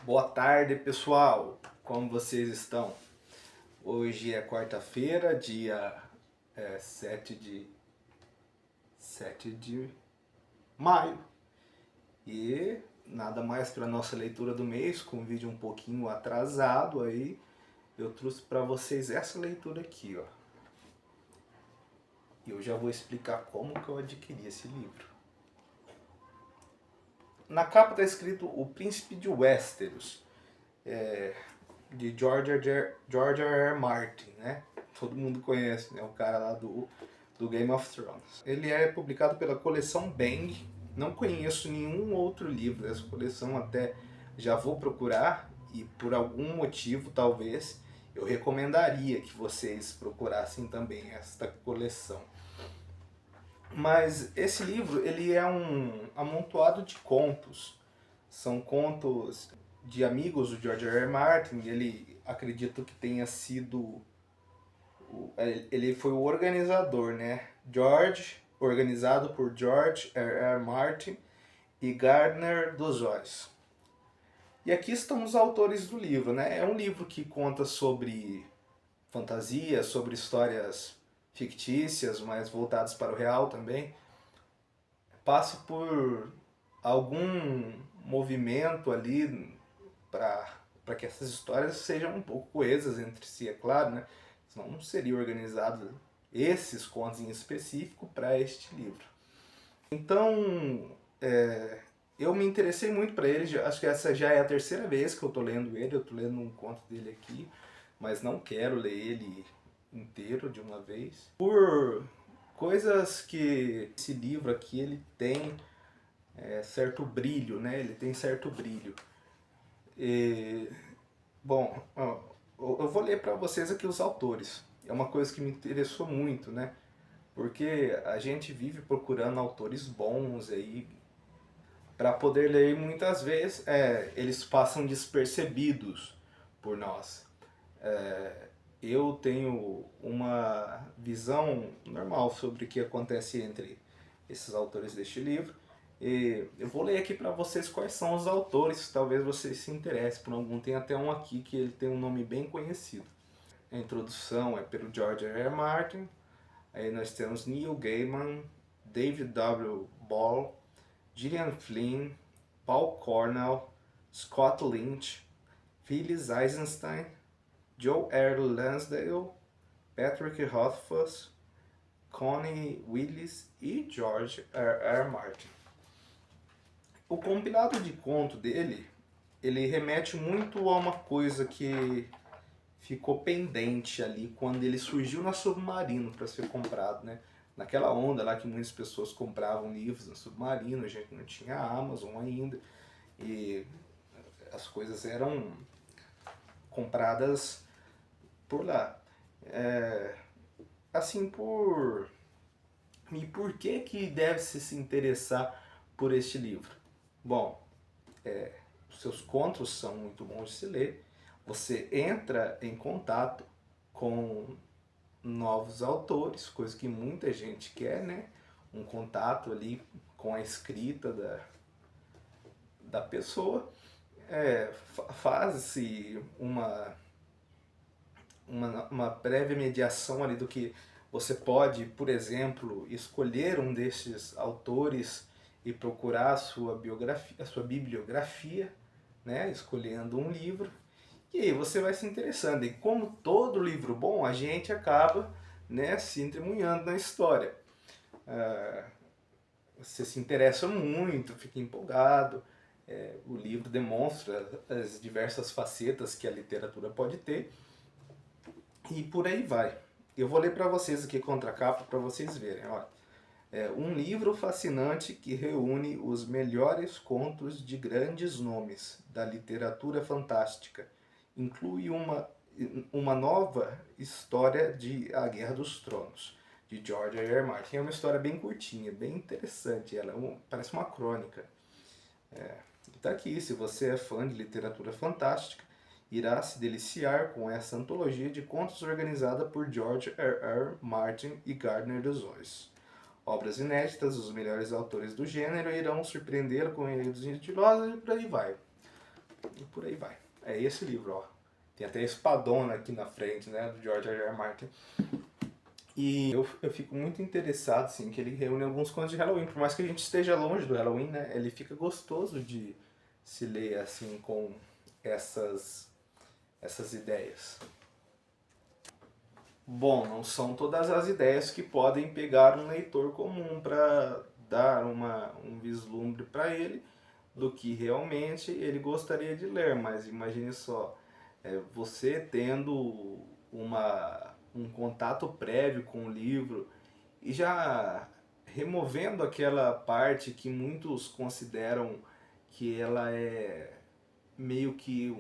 Boa tarde, pessoal! Como vocês estão? Hoje é quarta-feira, dia 7 de maio. E nada mais para nossa leitura do mês, com um vídeo um pouquinho atrasado aí. Eu trouxe para vocês essa leitura aqui, ó. E eu já vou explicar como que eu adquiri esse livro. Na capa está escrito O Príncipe de Westeros, de George R. R. Martin, né? Todo mundo conhece, né? O cara lá do Game of Thrones. Ele é publicado pela coleção Bang. Não conheço nenhum outro livro dessa coleção, até já vou procurar e por algum motivo, talvez, eu recomendaria que vocês procurassem também esta coleção. Mas esse livro, ele é um amontoado de contos. São contos de amigos do George R. R. Martin. Ele acredito que tenha sido... Ele foi o organizador, né? Organizado por George R. R. Martin e Gardner Dozois. E aqui estão os autores do livro, né? É um livro que conta sobre fantasia, sobre histórias fictícias, mas voltadas para o real também. Passa por algum movimento ali para que essas histórias sejam um pouco coesas entre si, é claro, né? Senão não seria organizado esses contos em específico para este livro. Então, eu me interessei muito para ele, acho que essa já é a terceira vez que eu estou lendo ele, eu estou lendo um conto dele aqui, mas não quero ler ele inteiro de uma vez. Por coisas que esse livro aqui ele tem certo brilho, né? Ele tem certo brilho. Bom, eu vou ler para vocês aqui os autores. É uma coisa que me interessou muito, né? Porque a gente vive procurando autores bons aí para poder ler. Muitas vezes eles passam despercebidos por nós. Eu tenho uma visão normal sobre o que acontece entre esses autores deste livro. E eu vou ler aqui para vocês quais são os autores, talvez vocês se interessem por algum. Tem até um aqui que ele tem um nome bem conhecido. A introdução é pelo George R. R. Martin. Aí nós temos Neil Gaiman, David W. Ball, Gillian Flynn, Paul Cornell, Scott Lynch, Phyllis Eisenstein, Joe R. Lansdale, Patrick Rothfuss, Connie Willis e George R. R. Martin. O compilado de conto dele, ele remete muito a uma coisa que ficou pendente ali quando ele surgiu na Submarino para ser comprado, né? Naquela onda lá que muitas pessoas compravam livros na Submarino, a gente não tinha a Amazon ainda e as coisas eram compradas por lá. Assim, E por que deve se interessar por este livro? Bom, os seus contos são muito bons de se ler. Você entra em contato com novos autores, coisa que muita gente quer, né? Um contato ali com a escrita da pessoa. Faz-se uma prévia mediação ali do que você pode, por exemplo, escolher um desses autores e procurar a sua bibliografia, né, escolhendo um livro, e aí você vai se interessando. E como todo livro bom, a gente acaba, né, se entremunhando na história. Você se interessa muito, fica empolgado, o livro demonstra as diversas facetas que a literatura pode ter, e por aí vai. Eu vou ler para vocês aqui contra a capa para vocês verem. Ó. Um livro fascinante que reúne os melhores contos de grandes nomes da literatura fantástica. Inclui uma nova história de A Guerra dos Tronos, de George R. R. Martin. É uma história bem curtinha, bem interessante. Ela parece uma crônica. Está aqui, se você é fã de literatura fantástica, irá se deliciar com essa antologia de contos organizada por George R. R. Martin e Gardner Dozois. Obras inéditas, os melhores autores do gênero irão surpreender com enredos estilosos e por aí vai. e por aí vai. É esse livro, ó. Tem até a espadona aqui na frente, né, do George R. R. Martin. E eu fico muito interessado, assim, que ele reúne alguns contos de Halloween. Por mais que a gente esteja longe do Halloween, né, ele fica gostoso de se ler, assim, com essas ideias. Bom, não são todas as ideias que podem pegar um leitor comum para dar um vislumbre para ele do que realmente ele gostaria de ler, mas imagine só, você tendo um contato prévio com o livro e já removendo aquela parte que muitos consideram que ela é meio que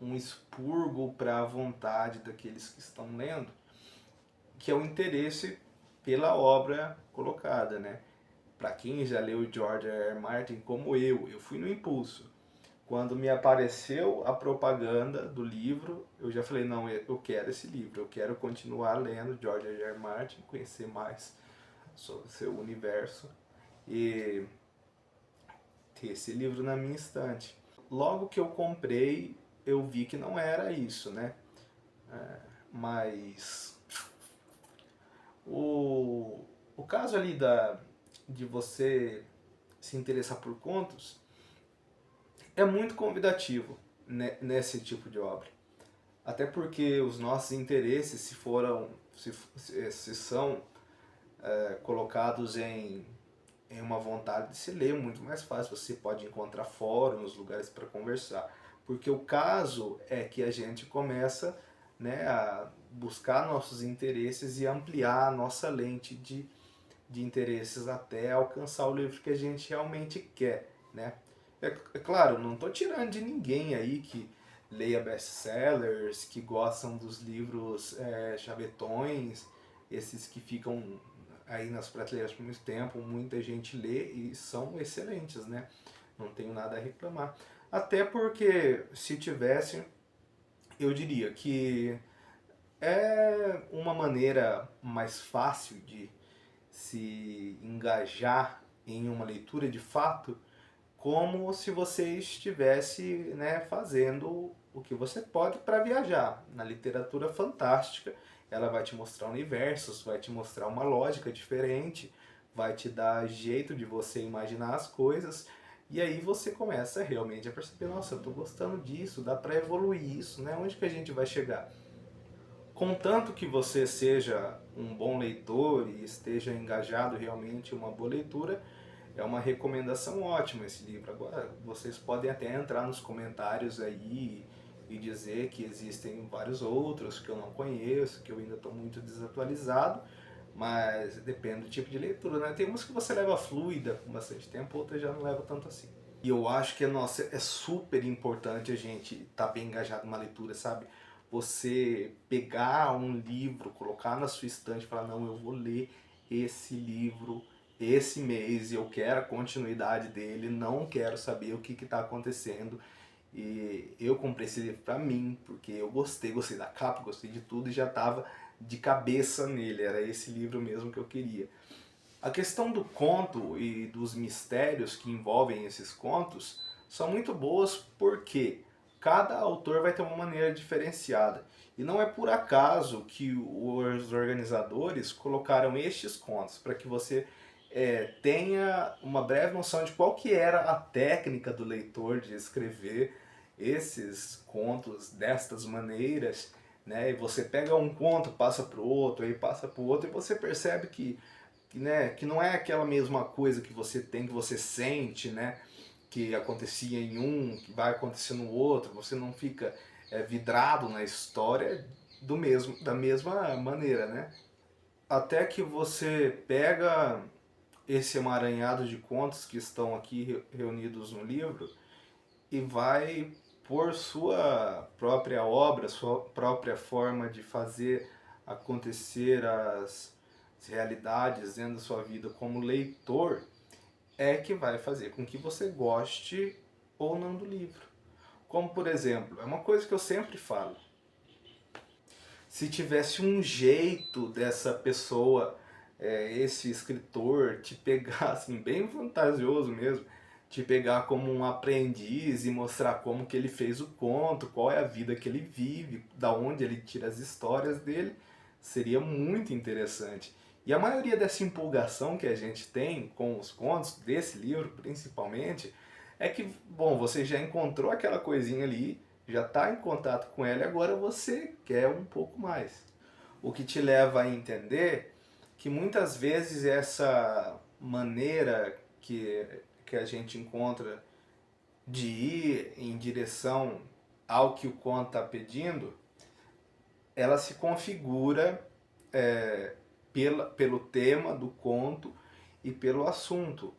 um expurgo para a vontade daqueles que estão lendo, que é o interesse pela obra colocada, né? Para quem já leu George R. R. Martin, como eu fui no impulso. Quando me apareceu a propaganda do livro, eu já falei, não, eu quero esse livro, eu quero continuar lendo George R. R. Martin, conhecer mais sobre o seu universo e ter esse livro na minha estante. Logo que eu comprei, eu vi que não era isso, né? Mas o caso ali de você se interessar por contos é muito convidativo nesse tipo de obra. Até porque os nossos interesses, se são colocados em uma vontade de se ler, muito mais fácil. Você pode encontrar fóruns, lugares para conversar. Porque o caso é que a gente começa, né, a buscar nossos interesses e ampliar a nossa lente de interesses até alcançar o livro que a gente realmente quer, né? É claro, não estou tirando de ninguém aí que leia best-sellers, que gostam dos livros chavetões, esses que ficam aí nas prateleiras por muito tempo, muita gente lê e são excelentes, né? Não tenho nada a reclamar. Até porque, se tivesse, eu diria que é uma maneira mais fácil de se engajar em uma leitura de fato, como se você estivesse, né, fazendo o que você pode para viajar. Na literatura fantástica, ela vai te mostrar universos, vai te mostrar uma lógica diferente, vai te dar jeito de você imaginar as coisas, e aí você começa realmente a perceber, nossa, eu estou gostando disso, dá para evoluir isso, né? Onde que a gente vai chegar? Contanto que você seja um bom leitor e esteja engajado realmente em uma boa leitura, é uma recomendação ótima esse livro. Agora, vocês podem até entrar nos comentários aí e dizer que existem vários outros que eu não conheço, que eu ainda estou muito desatualizado, mas depende do tipo de leitura, né? Tem umas que você leva fluida com bastante tempo, outras já não leva tanto assim. E eu acho que, nossa, é super importante a gente estar bem engajado numa leitura, sabe? Você pegar um livro, colocar na sua estante e falar, não, eu vou ler esse livro esse mês e eu quero a continuidade dele, não quero saber o que está acontecendo. E eu comprei esse livro para mim, porque eu gostei da capa, gostei de tudo e já estava de cabeça nele, era esse livro mesmo que eu queria. A questão do conto e dos mistérios que envolvem esses contos são muito boas porque cada autor vai ter uma maneira diferenciada. E não é por acaso que os organizadores colocaram estes contos para que você tenha uma breve noção de qual que era a técnica do leitor de escrever esses contos destas maneiras, né? E você pega um conto, passa para o outro, aí passa para o outro e você percebe que não é aquela mesma coisa que você tem, que você sente, né? Que acontecia em um, que vai acontecer no outro, você não fica vidrado na história da mesma maneira, né? Até que você pega esse emaranhado de contos que estão aqui reunidos no livro e vai por sua própria obra, sua própria forma de fazer acontecer as realidades dentro da sua vida como leitor, é que vai fazer com que você goste ou não do livro. Como, por exemplo, é uma coisa que eu sempre falo. Se tivesse um jeito dessa pessoa, esse escritor, te pegar, assim, bem fantasioso mesmo, te pegar como um aprendiz e mostrar como que ele fez o conto, qual é a vida que ele vive, da onde ele tira as histórias dele, seria muito interessante. E a maioria dessa empolgação que a gente tem com os contos, desse livro principalmente, é que, bom, você já encontrou aquela coisinha ali, já está em contato com ela e agora você quer um pouco mais. O que te leva a entender que muitas vezes essa maneira que a gente encontra de ir em direção ao que o conto está pedindo, ela se configura pelo tema do conto e pelo assunto.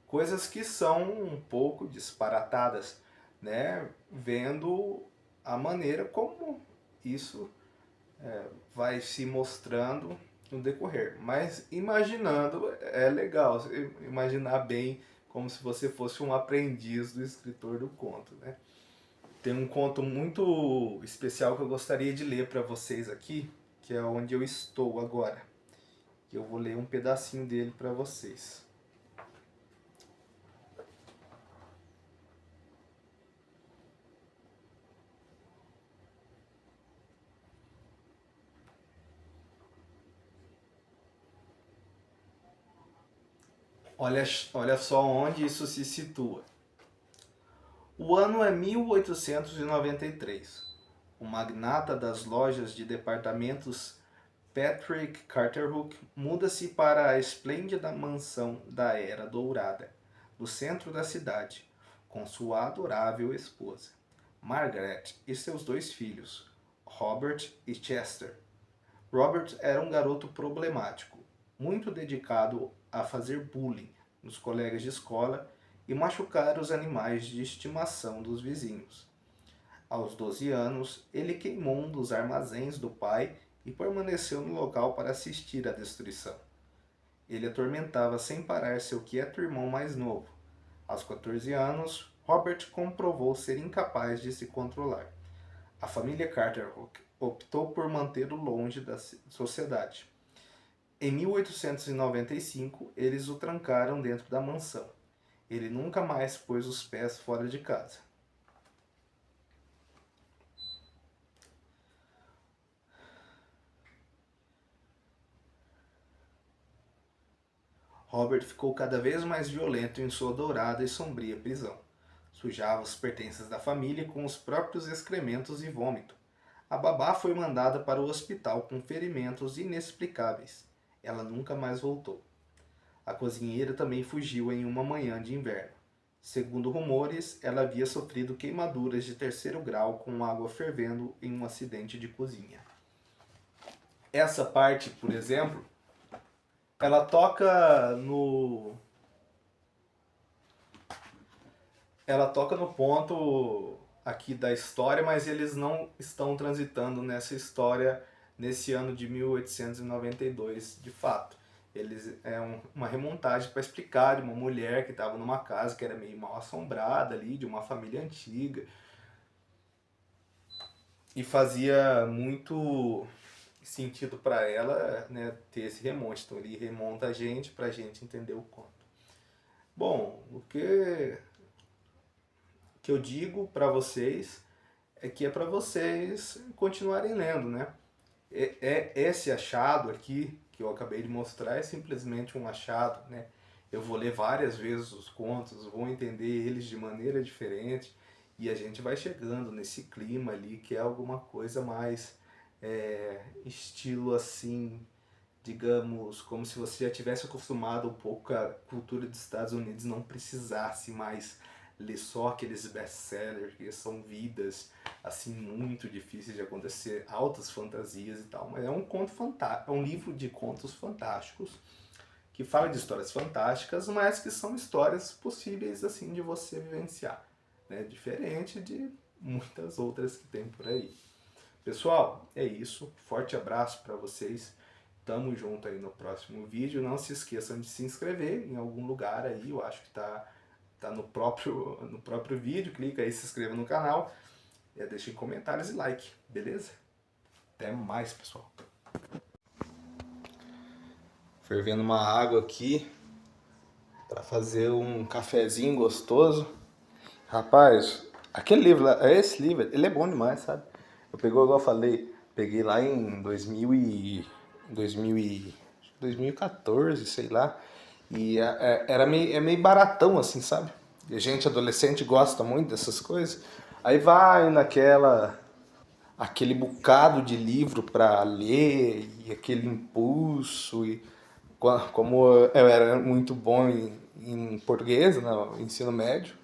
Coisas que são um pouco disparatadas, né? Vendo a maneira como isso vai se mostrando no decorrer. Mas imaginando, é legal imaginar bem como se você fosse um aprendiz do escritor do conto, né? Tem um conto muito especial que eu gostaria de ler para vocês aqui, que é onde eu estou agora. Eu vou ler um pedacinho dele para vocês. Olha só onde isso se situa. O ano é 1893. O magnata das lojas de departamentos Patrick Carterhook muda-se para a esplêndida mansão da Era Dourada, no centro da cidade, com sua adorável esposa, Margaret, e seus dois filhos, Robert e Chester. Robert era um garoto problemático, muito dedicado a fazer bullying nos colegas de escola e machucar os animais de estimação dos vizinhos. Aos 12 anos, ele queimou um dos armazéns do pai e permaneceu no local para assistir à destruição. Ele atormentava sem parar seu quieto irmão mais novo. Aos 14 anos, Robert comprovou ser incapaz de se controlar. A família Carterhook optou por mantê-lo longe da sociedade. Em 1895, eles o trancaram dentro da mansão. Ele nunca mais pôs os pés fora de casa. Robert ficou cada vez mais violento em sua dourada e sombria prisão. Sujava os pertences da família com os próprios excrementos e vômito. A babá foi mandada para o hospital com ferimentos inexplicáveis. Ela nunca mais voltou. A cozinheira também fugiu em uma manhã de inverno. Segundo rumores, ela havia sofrido queimaduras de 3º grau com água fervendo em um acidente de cozinha. Essa parte, por exemplo, ela toca no ponto aqui da história, mas eles não estão transitando nessa história nesse ano de 1892, de fato. Eles uma remontagem para explicar de uma mulher que estava numa casa que era meio mal assombrada ali, de uma família antiga. E fazia muito sentido para ela, né, ter esse remonte. Então ele remonta a gente para a gente entender o conto. Bom, o que eu digo para vocês é que é para vocês continuarem lendo, né? Esse achado aqui que eu acabei de mostrar é simplesmente um achado, né? Eu vou ler várias vezes os contos, vou entender eles de maneira diferente e a gente vai chegando nesse clima ali que é alguma coisa mais estilo assim, digamos, como se você já tivesse acostumado um pouco com a cultura dos Estados Unidos, não precisasse mais ler só aqueles best-sellers que são vidas assim muito difíceis de acontecer, altas fantasias e tal, mas é um conto fantástico, é um livro de contos fantásticos que fala de histórias fantásticas, mas que são histórias possíveis assim de você vivenciar, né? Diferente de muitas outras que tem por aí. Pessoal, é isso. Forte abraço para vocês. Tamo junto aí no próximo vídeo. Não se esqueçam de se inscrever em algum lugar aí. Eu acho que tá no próprio vídeo. Clica aí, se inscreva no canal. E deixem comentários e like, beleza? Até mais, pessoal. Fervendo uma água aqui para fazer um cafezinho gostoso. Rapaz, aquele livro lá, esse livro, ele é bom demais, sabe? Eu pegou, igual eu falei, peguei lá em 2000 e 2014, sei lá. E era meio, é meio baratão assim, sabe? E a gente adolescente gosta muito dessas coisas. Aí vai naquela aquele bocado de livro para ler e aquele impulso e como eu era muito bom em português, no ensino médio,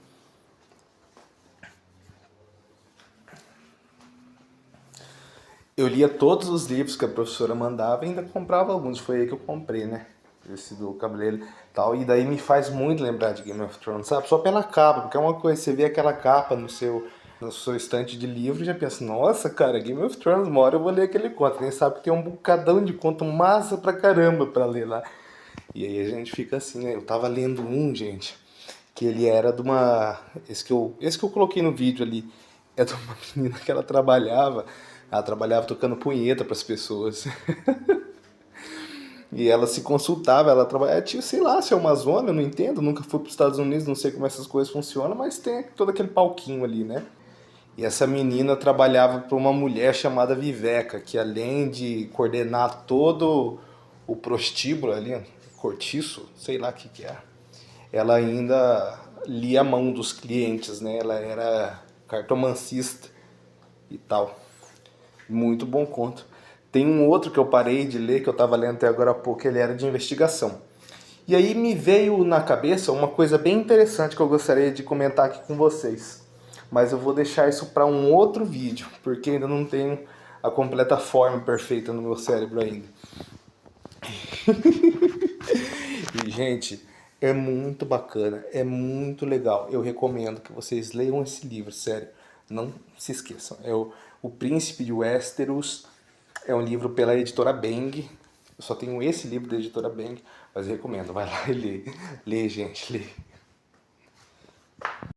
eu lia todos os livros que a professora mandava e ainda comprava alguns. Foi aí que eu comprei, né? Esse do Cabeleiro e tal. E daí me faz muito lembrar de Game of Thrones, sabe? Só pela capa, porque é uma coisa, você vê aquela capa no seu estante de livro e já pensa, nossa, cara, Game of Thrones, uma hora eu vou ler aquele conto. Nem sabe que tem um bocadão de conto massa pra caramba pra ler lá. E aí a gente fica assim, né? Eu tava lendo um, gente, que ele era de uma. Esse que eu coloquei no vídeo ali é de uma menina que ela trabalhava tocando punheta para as pessoas. E ela se consultava, ela trabalhava, tinha, sei lá, se é uma zona, eu não entendo, nunca fui para os Estados Unidos, não sei como essas coisas funcionam, mas tem todo aquele palquinho ali, né? E essa menina trabalhava para uma mulher chamada Viveca, que além de coordenar todo o prostíbulo ali, cortiço, sei lá o que que é, ela ainda lia a mão dos clientes, né? Ela era cartomancista e tal. Muito bom conto. Tem um outro que eu parei de ler, que eu estava lendo até agora há pouco, ele era de investigação. E aí me veio na cabeça uma coisa bem interessante que eu gostaria de comentar aqui com vocês. Mas eu vou deixar isso para um outro vídeo, porque ainda não tenho a completa forma perfeita no meu cérebro ainda. E, gente, é muito bacana, é muito legal. Eu recomendo que vocês leiam esse livro, sério. Não se esqueçam. O Príncipe de Westeros. É um livro pela editora Bang. Eu só tenho esse livro da editora Bang, mas eu recomendo. Vai lá e lê. Lê, gente, lê.